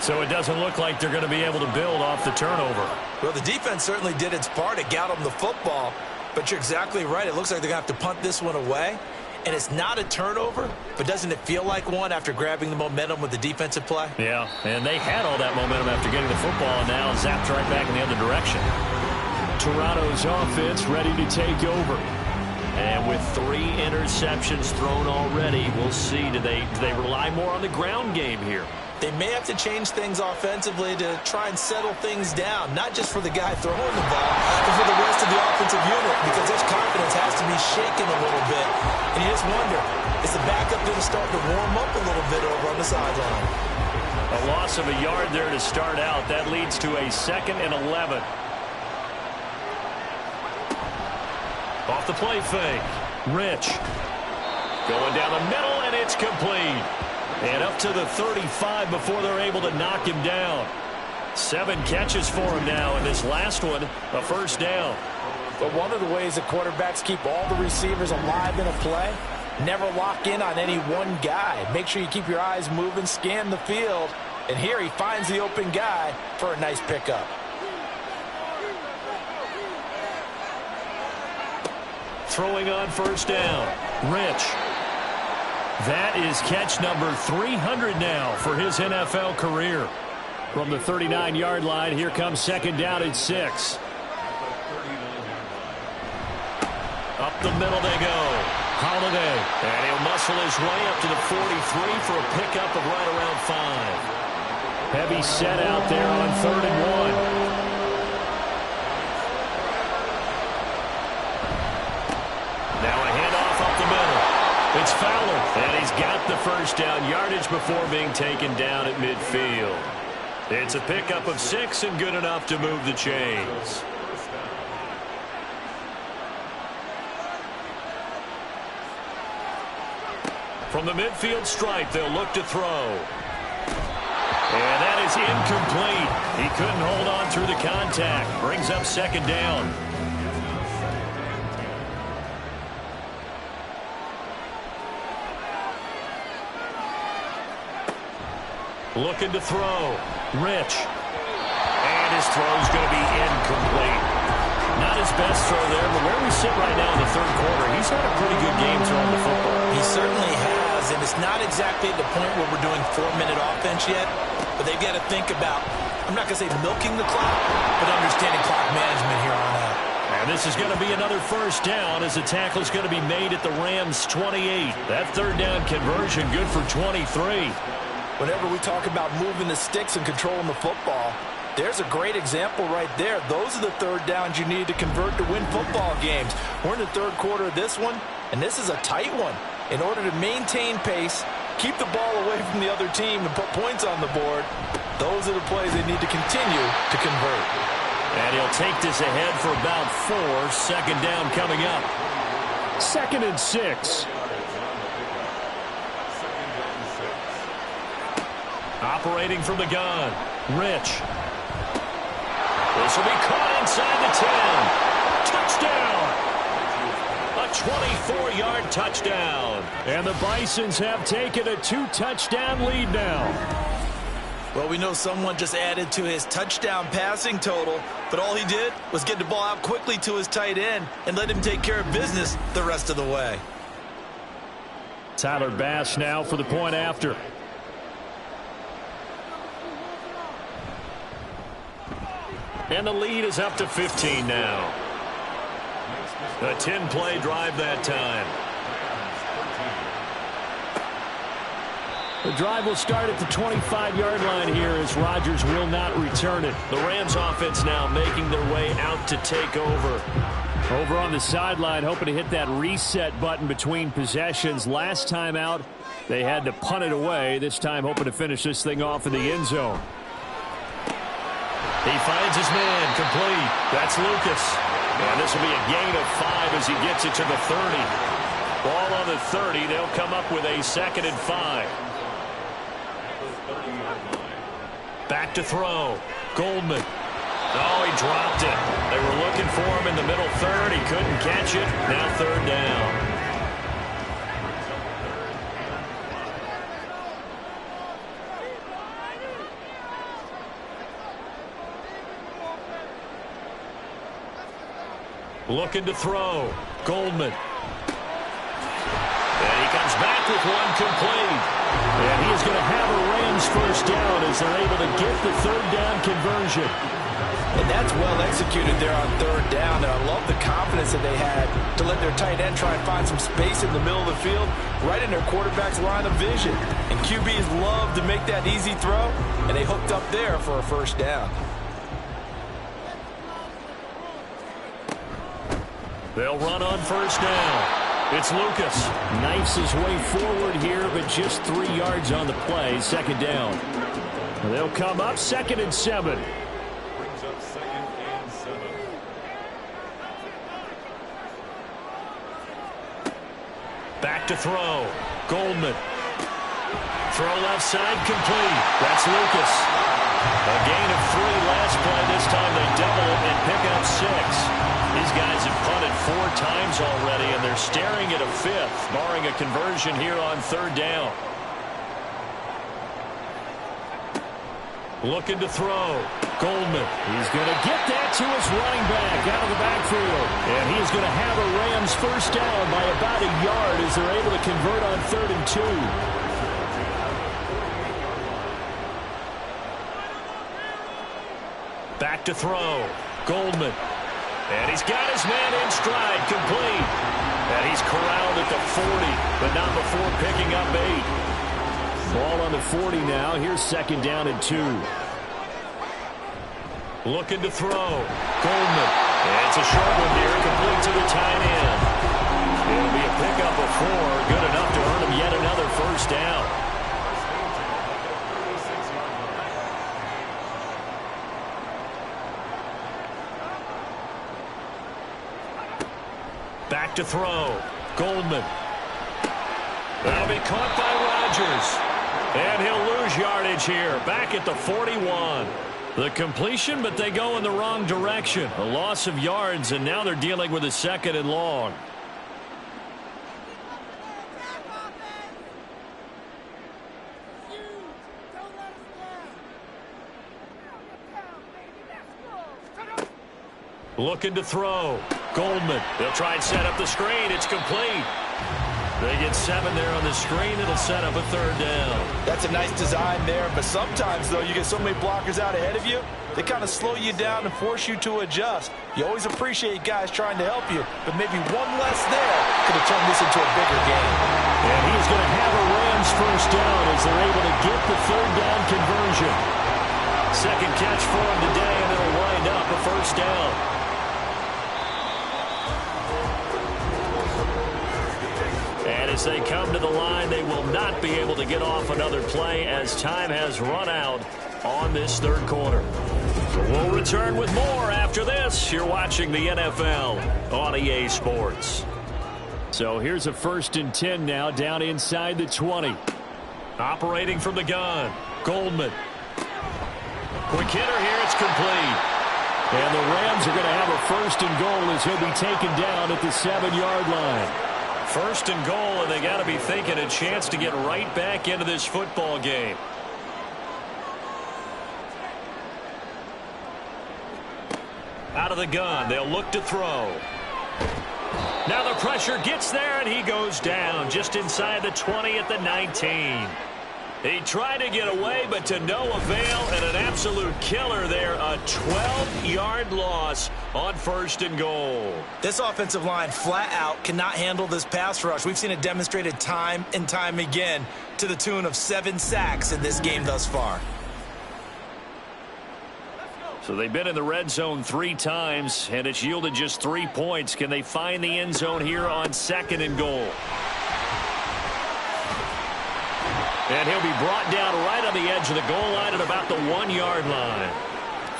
So it doesn't look like they're going to be able to build off the turnover. Well, the defense certainly did its part. It got them the football. But you're exactly right. It looks like they're going to have to punt this one away. And it's not a turnover, but doesn't it feel like one after grabbing the momentum with the defensive play? Yeah, and they had all that momentum after getting the football, and now zapped right back in the other direction. Toronto's offense ready to take over. And with 3 interceptions thrown already, we'll see. Do they rely more on the ground game here? They may have to change things offensively to try and settle things down, not just for the guy throwing the ball, but for the rest of the offensive unit, because their confidence has to be shaken a little bit. And you just wonder, is the backup going to start to warm up a little bit over on the sideline? A loss of a yard there to start out. That leads to a 2nd and 11. Off the play fake. Rich. Going down the middle, and it's complete. And up to the 35 before they're able to knock him down. 7 catches for him now, and this last one, a first down. But one of the ways that quarterbacks keep all the receivers alive in a play, never lock in on any one guy. Make sure you keep your eyes moving, scan the field. And here he finds the open guy for a nice pickup. Throwing on first down. Rich. That is catch number 300 now for his NFL career. From the 39-yard line, here comes second down and 6. Up the middle they go. Holiday. And he'll muscle his way up to the 43 for a pickup of right around 5. Heavy set out there on 3rd and 1. Now a handoff up the middle. It's Fowler, and he's got the first down yardage before being taken down at midfield. It's a pickup of 6 and good enough to move the chains. From the midfield stripe, they'll look to throw. And that is incomplete. He couldn't hold on through the contact. Brings up second down. Looking to throw. Rich. And his throw's going to be incomplete. Not his best throw there, but where we sit right now in the 3rd quarter, he's had a pretty good game throwing the football. He certainly has, and it's not exactly at the point where we're doing 4-minute offense yet, but they've got to think about, I'm not going to say milking the clock, but understanding clock management here on out. And this is going to be another first down as the tackle is going to be made at the Rams' 28. That 3rd down conversion good for 23. Whenever we talk about moving the sticks and controlling the football, there's a great example right there. Those are the 3rd downs you need to convert to win football games. We're in the 3rd quarter of this one, and this is a tight one. In order to maintain pace, keep the ball away from the other team, and put points on the board, those are the plays they need to continue to convert. And he'll take this ahead for about 4. Second down coming up. 2nd and 6. Operating from the gun. Rich. This will be caught inside the 10. Touchdown. A 24-yard touchdown. And the Bisons have taken a 2-touchdown lead now. Well, we know someone just added to his touchdown passing total, but all he did was get the ball out quickly to his tight end and let him take care of business the rest of the way. Tyler Bass now for the point after. And the lead is up to 15 now. A 10-play drive that time. The drive will start at the 25-yard line here as Rodgers will not return it. The Rams offense now making their way out to take over. Over on the sideline, hoping to hit that reset button between possessions. Last time out, they had to punt it away. This time hoping to finish this thing off in the end zone. He finds his man complete. That's Lucas. And this will be a gain of 5 as he gets it to the 30. Ball on the 30. They'll come up with a 2nd and 5. Back to throw. Goldman. Oh, he dropped it. They were looking for him in the middle 3rd. He couldn't catch it. Now 3rd down. Looking to throw. Goldman. And he comes back with one complete. And he is going to have a Rams first down as they're able to get the 3rd down conversion. And that's well executed there on 3rd down. And I love the confidence that they had to let their tight end try and find some space in the middle of the field, right in their quarterback's line of vision. And QBs love to make that easy throw, and they hooked up there for a first down. They'll run on first down. It's Lucas. Knifes his way forward here, but just 3 yards on the play. 2nd down. They'll come up 2nd and 7. Brings up 2nd and 7. Back to throw. Goldman. Throw left side, complete. That's Lucas. A gain of 3 last play. This time they double it and pick up 6. These guys have punted 4 times already, and they're staring at a 5th, barring a conversion here on 3rd down. Looking to throw. Goldman. He's going to get that to his running back out of the backfield. And he's going to have a Rams first down by about a yard as they're able to convert on 3rd and 2. Back to throw. Goldman. And he's got his man in stride, complete. And he's corralled at the 40, but not before picking up 8. Ball on the 40 now. Here's 2nd down and 2. Looking to throw. Goldman. And it's a short one here, complete to the tight end. It'll be a pickup of 4, good enough to earn him yet another first down. Back to throw. Goldman. That'll be caught by Rodgers. And he'll lose yardage here. Back at the 41. The completion, but they go in the wrong direction. A loss of yards, and now they're dealing with a 2nd and long. Looking to throw. Goldman. They'll try and set up the screen. It's complete. They get 7 there on the screen. It'll set up a 3rd down. That's a nice design there, but sometimes, though, you get so many blockers out ahead of you, they kind of slow you down and force you to adjust. You always appreciate guys trying to help you, but maybe one less there could have turned this into a bigger game. And he's going to have a Rams first down as they're able to get the 3rd down conversion. 2nd catch for him today, and it'll wind up a first down. And as they come to the line, they will not be able to get off another play as time has run out on this 3rd quarter. We'll return with more after this. You're watching the NFL on EA Sports. So here's a 1st and 10 now down inside the 20. Operating from the gun. Goldman. Quick hitter here. It's complete. And the Rams are going to have a 1st and goal as he'll be taken down at the 7-yard line. 1st and goal, and they got to be thinking a chance to get right back into this football game. Out of the gun, they'll look to throw. Now the pressure gets there, and he goes down just inside the 20 at the 19. He tried to get away, but to no avail, and an absolute killer there. A 12-yard loss on 1st and goal. This offensive line flat out cannot handle this pass rush. We've seen it demonstrated time and time again to the tune of 7 sacks in this game thus far. So they've been in the red zone 3 times, and it's yielded just 3 points. Can they find the end zone here on 2nd and goal? And he'll be brought down right on the edge of the goal line at about the 1-yard line.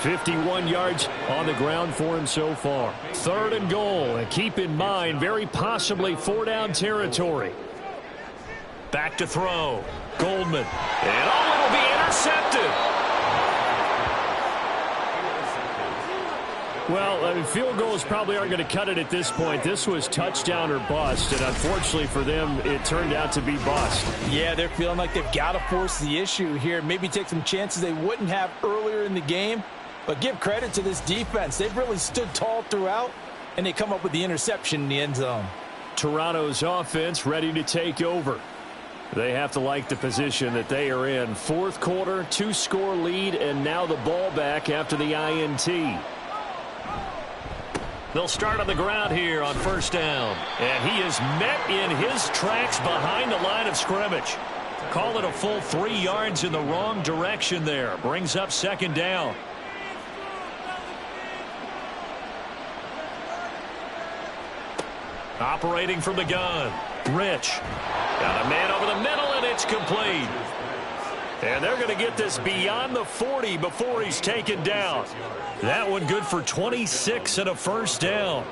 51 yards on the ground for him so far. 3rd and goal, and keep in mind, very possibly 4-down territory. Back to throw. Goldman. And it'll be intercepted. Well, I mean, field goals probably aren't going to cut it at this point. This was touchdown or bust, and unfortunately for them, it turned out to be bust. Yeah, they're feeling like they've got to force the issue here. Maybe take some chances they wouldn't have earlier in the game. But give credit to this defense. They've really stood tall throughout, and they come up with the interception in the end zone. Toronto's offense ready to take over. They have to like the position that they are in. 4th quarter, 2-score lead, and now the ball back after the INT. They'll start on the ground here on 1st down. And he is met in his tracks behind the line of scrimmage. Call it a full 3 yards in the wrong direction there. Brings up 2nd down. Operating from the gun. Rich. Got a man over the middle, and it's complete. And they're going to get this beyond the 40 before he's taken down. That one good for 26 and a 1st down.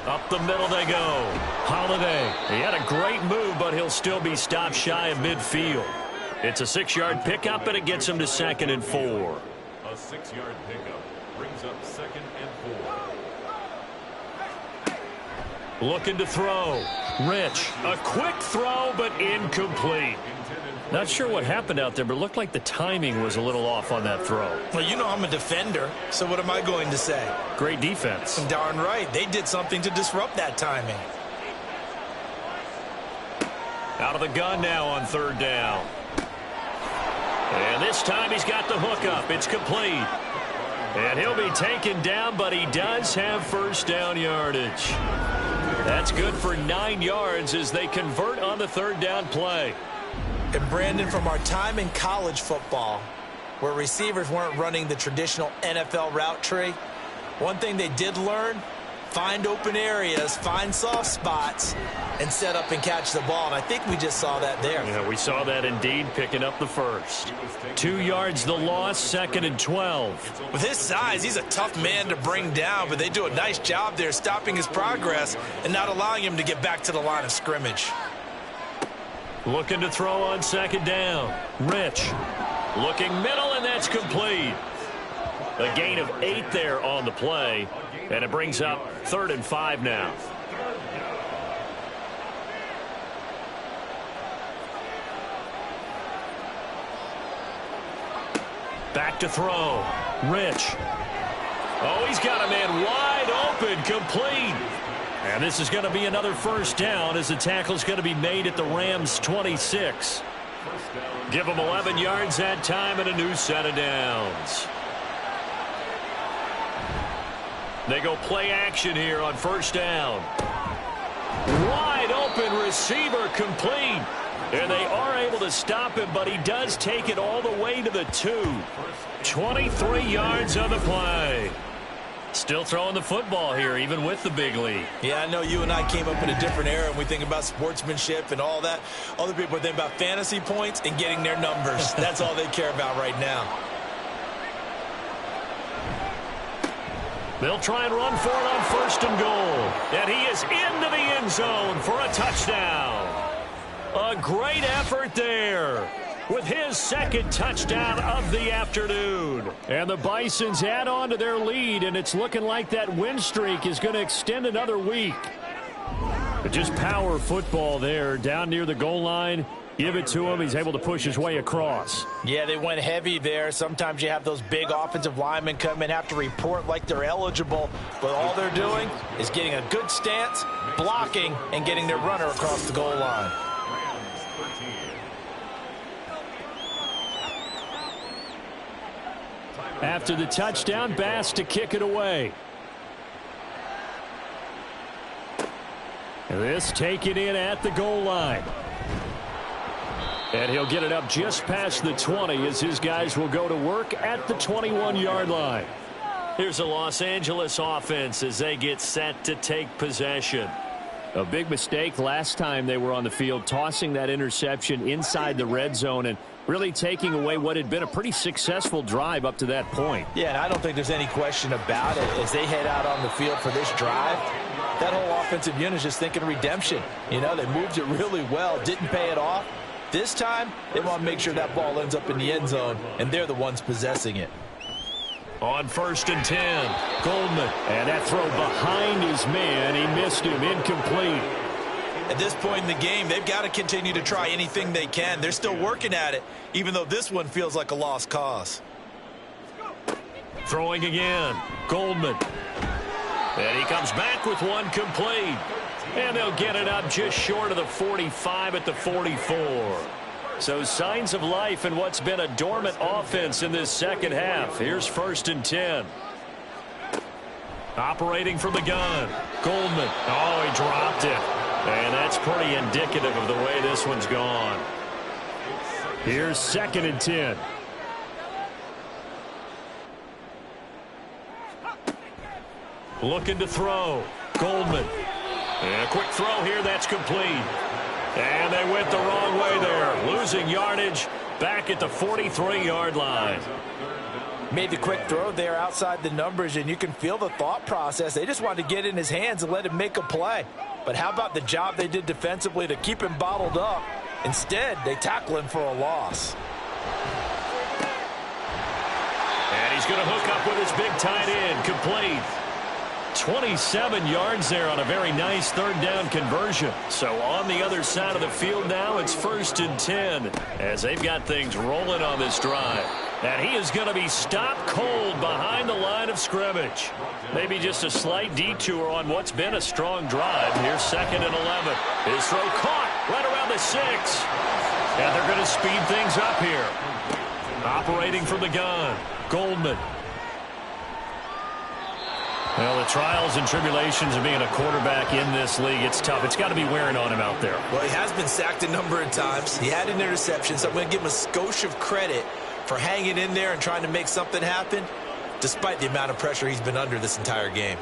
Up the middle they go. Holiday. He had a great move, but he'll still be stopped shy of midfield. It's a 6-yard pickup, and it gets him to 2nd and 4. A 6-yard pickup brings up 2nd and 4. Looking to throw. Rich. A quick throw, but incomplete. Not sure what happened out there, but it looked like the timing was a little off on that throw. Well, you know I'm a defender, so what am I going to say? Great defense. Darn right. They did something to disrupt that timing. Out of the gun now on 3rd down. And this time he's got the hook up. It's complete. And he'll be taken down, but he does have 1st down yardage. That's good for 9 yards as they convert on the 3rd down play. And Brandon, from our time in college football, where receivers weren't running the traditional NFL route tree, one thing they did learn, find open areas, find soft spots, and set up and catch the ball. And I think we just saw that there. Yeah, we saw that indeed, picking up the 1st. 2 yards the loss, 2nd and 12. With his size, he's a tough man to bring down, but they do a nice job there stopping his progress and not allowing him to get back to the line of scrimmage. Looking to throw on 2nd down. Rich. Looking middle, and that's complete. A gain of 8 there on the play, and it brings up 3rd and 5 now. Back to throw. Rich. Oh, he's got a man wide open, complete. And this is going to be another 1st down as the tackle is going to be made at the Rams' 26. Give them 11 yards that time and a new set of downs. They go play action here on 1st down. Wide open receiver, complete. And they are able to stop him, but he does take it all the way to the 2. 23 yards on the play. Still throwing the football here, even with the big lead. Yeah, I know you and I came up in a different era, and we think about sportsmanship and all that. Other people think about fantasy points and getting their numbers. That's all they care about right now. They'll try and run for it on 1st and goal. And he is into the end zone for a touchdown. A great effort there with his 2nd touchdown of the afternoon. And the Bisons add on to their lead, and it's looking like that win streak is going to extend another week. But just power football there down near the goal line. Give it to him. He's able to push his way across. Yeah, they went heavy there. Sometimes you have those big offensive linemen come and have to report like they're eligible, but all they're doing is getting a good stance, blocking, and getting their runner across the goal line. After the touchdown, Bass to kick it away. And this taken in at the goal line. And he'll get it up just past the 20 as his guys will go to work at the 21-yard line. Here's a Los Angeles offense as they get set to take possession. A big mistake last time they were on the field, tossing that interception inside the red zone and really taking away what had been a pretty successful drive up to that point. Yeah, and I don't think there's any question about it. As they head out on the field for this drive, that whole offensive unit is just thinking redemption. You know, they moved it really well, didn't pay it off. This time, they want to make sure that ball ends up in the end zone, and they're the ones possessing it. On 1st and 10, Goldman. And that throw behind his man. He missed him. Incomplete. At this point in the game, they've got to continue to try anything they can. They're still working at it, even though this one feels like a lost cause. Throwing again. Goldman. And he comes back with one complete. And they'll get it up just short of the 45 at the 44. So signs of life in what's been a dormant offense in this second half. Here's 1st and 10. Operating from the gun. Goldman. Oh, he dropped it. And that's pretty indicative of the way this one's gone. Here's 2nd and 10. Looking to throw. Goldman. And a quick throw here, that's complete. And they went the wrong way there. Losing yardage back at the 43-yard line. Made the quick throw there outside the numbers, and you can feel the thought process. They just wanted to get in his hands and let him make a play. But how about the job they did defensively to keep him bottled up? Instead, they tackle him for a loss. And he's going to hook up with his big tight end. Complete. 27 yards there on a very nice third down conversion. So on the other side of the field now, it's 1st and 10 as they've got things rolling on this drive. And he is going to be stopped cold behind the line of scrimmage. Maybe just a slight detour on what's been a strong drive. Here's 2nd and 11. His throw caught right around the 6. And they're going to speed things up here. Operating from the gun, Goldman. Well, the trials and tribulations of being a quarterback in this league, it's tough. It's got to be wearing on him out there. Well, he has been sacked a number of times. He had an interception, so I'm going to give him a skosh of credit for hanging in there and trying to make something happen, despite the amount of pressure he's been under this entire game.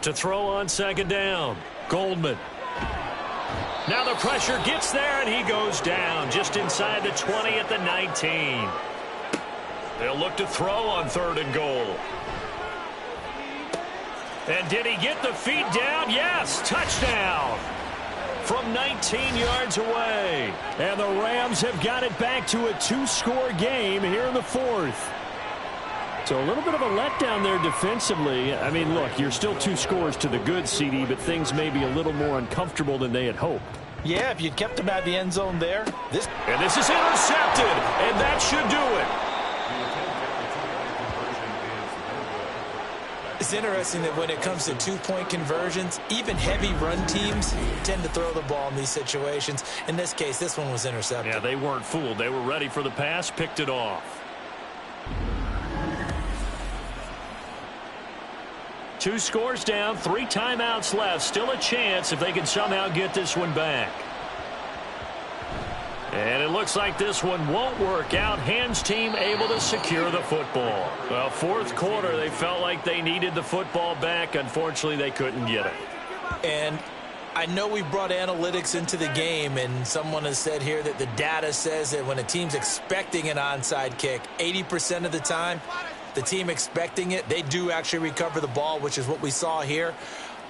To throw on 2nd down, Goldman. Now the pressure gets there, and he goes down just inside the 20 at the 19. They'll look to throw on 3rd and goal. And did he get the feet down? Yes, touchdown from 19 yards away. And the Rams have got it back to a 2-score game here in the 4th. So a little bit of a letdown there defensively. I mean, look, you're still 2 scores to the good, CD, but things may be a little more uncomfortable than they had hoped. Yeah, if you'd kept him out of the end zone there. And this is intercepted, and that should do it. It's interesting that when it comes to 2-point conversions, even heavy run teams tend to throw the ball in these situations. In this case, this one was intercepted. Yeah, they weren't fooled. They were ready for the pass, picked it off. 2 scores down, 3 timeouts left. Still a chance if they can somehow get this one back. And it looks like this one won't work out. Hands team able to secure the football. Well, 4th quarter, they felt like they needed the football back. Unfortunately, they couldn't get it. And I know we brought analytics into the game, and someone has said here that the data says that when a team's expecting an onside kick, 80% of the time, the team expecting it, they do actually recover the ball, which is what we saw here.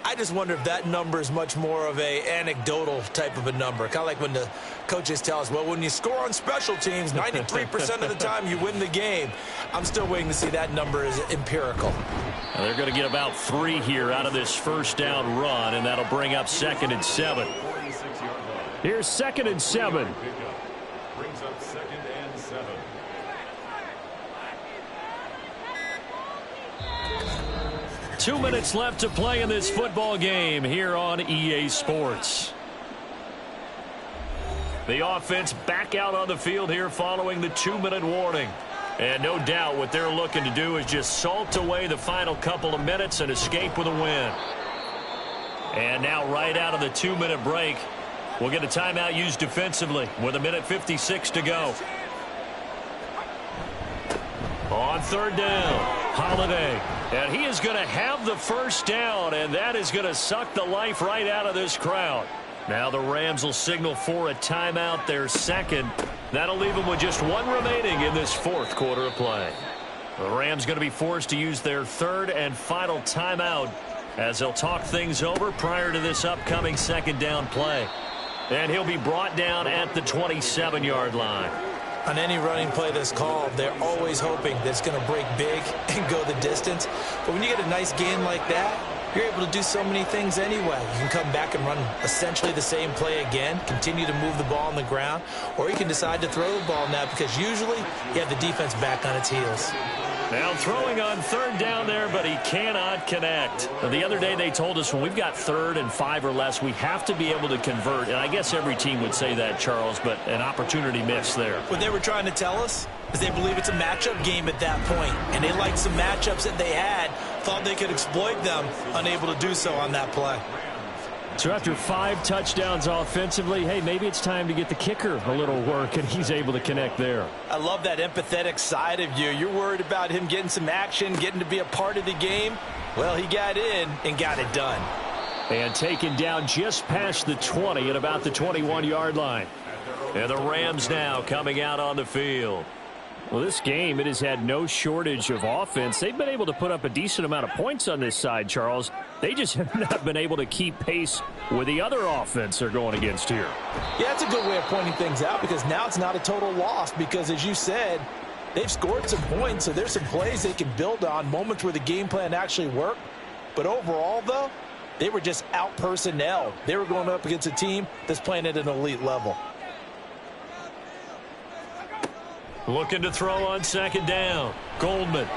I just wonder if that number is much more of a anecdotal type of a number. Kind of like when the coaches tell us, well, when you score on special teams, 93% of the time you win the game. I'm still waiting to see that number is empirical. Now they're going to get about 3 here out of this 1st down run, and that'll bring up 2nd and 7. Here's 2nd and 7. Brings up 2nd and 7. Two minutes left to play in this football game here on EA Sports. The offense back out on the field here following the 2-minute warning. And no doubt what they're looking to do is just salt away the final couple of minutes and escape with a win. And now right out of the 2-minute break, we'll get a timeout used defensively with 1:56 to go. On 3rd down, Holiday. And he is going to have the 1st down, and that is going to suck the life right out of this crowd. Now the Rams will signal for a timeout, their 2nd. That'll leave them with just 1 remaining in this 4th quarter of play. The Rams going to be forced to use their 3rd and final timeout as they'll talk things over prior to this upcoming 2nd down play. And he'll be brought down at the 27-yard line. On any running play that's called, they're always hoping that it's going to break big and go the distance. But when you get a nice gain like that, you're able to do so many things anyway. You can come back and run essentially the same play again, continue to move the ball on the ground, or you can decide to throw the ball now because usually you have the defense back on its heels. Now throwing on 3rd down there, but he cannot connect. Now, the other day they told us when we've got 3rd and 5 or less, we have to be able to convert. And I guess every team would say that, Charles, but an opportunity missed there. What they were trying to tell us is they believe it's a matchup game at that point, and they liked some matchups that they had, thought they could exploit them, unable to do so on that play. So after 5 touchdowns offensively, hey, maybe it's time to get the kicker a little work, and he's able to connect there. I love that empathetic side of you. You're worried about him getting some action, getting to be a part of the game. Well, he got in and got it done. And taken down just past the 20 at about the 21-yard line. And the Rams now coming out on the field. Well, this game, it has had no shortage of offense. They've been able to put up a decent amount of points on this side, Charles. They just have not been able to keep pace with the other offense they're going against here. Yeah, that's a good way of pointing things out because now it's not a total loss because, as you said, they've scored some points, so there's some plays they can build on, moments where the game plan actually worked. But overall, though, they were just out-personnel. They were going up against a team that's playing at an elite level. Looking to throw on second down. Goldman.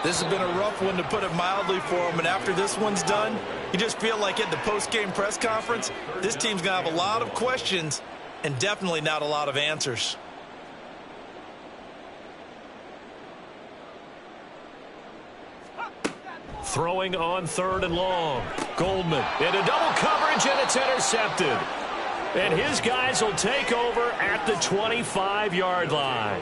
This has been a rough one, to put it mildly, for him. And after this one's done, you just feel like at the post-game press conference, this team's going to have a lot of questions and definitely not a lot of answers. Throwing on third and long. Goldman into double coverage, and it's intercepted. And his guys will take over at the 25-yard line.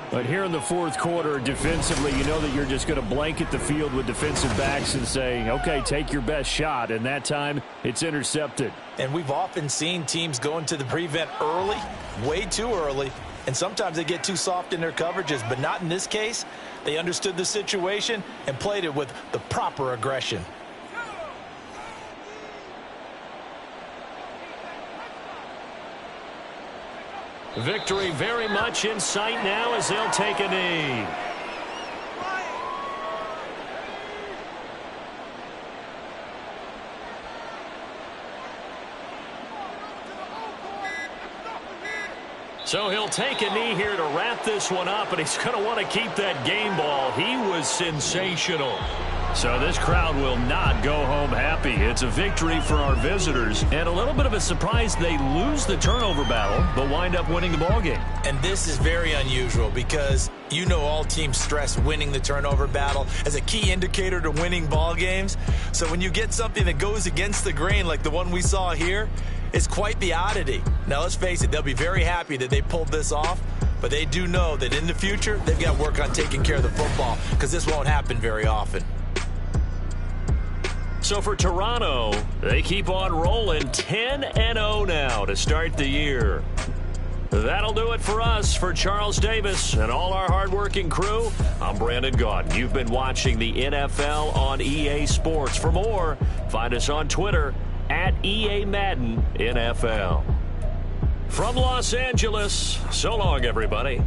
But here in the fourth quarter, defensively, you know that you're just going to blanket the field with defensive backs and say, okay, take your best shot. And that time, it's intercepted. And we've often seen teams go into the prevent early, way too early, and sometimes they get too soft in their coverages, but not in this case. They understood the situation and played it with the proper aggression. Victory very much in sight now as they'll take a knee. So he'll take a knee here to wrap this one up, and he's going to want to keep that game ball. He was sensational. So this crowd will not go home happy. It's a victory for our visitors, and a little bit of a surprise they lose the turnover battle, but wind up winning the ballgame. And this is very unusual because you know all teams stress winning the turnover battle as a key indicator to winning ball games. So when you get something that goes against the grain like the one we saw here, it's quite the oddity. Now, let's face it, they'll be very happy that they pulled this off, but they do know that in the future, they've got to work on taking care of the football because this won't happen very often. So for Toronto, they keep on rolling 10-0 now to start the year. That'll do it for us. For Charles Davis and all our hardworking crew, I'm Brandon Gaudin. You've been watching the NFL on EA Sports. For more, find us on Twitter at EA Madden NFL. From Los Angeles, so long, everybody.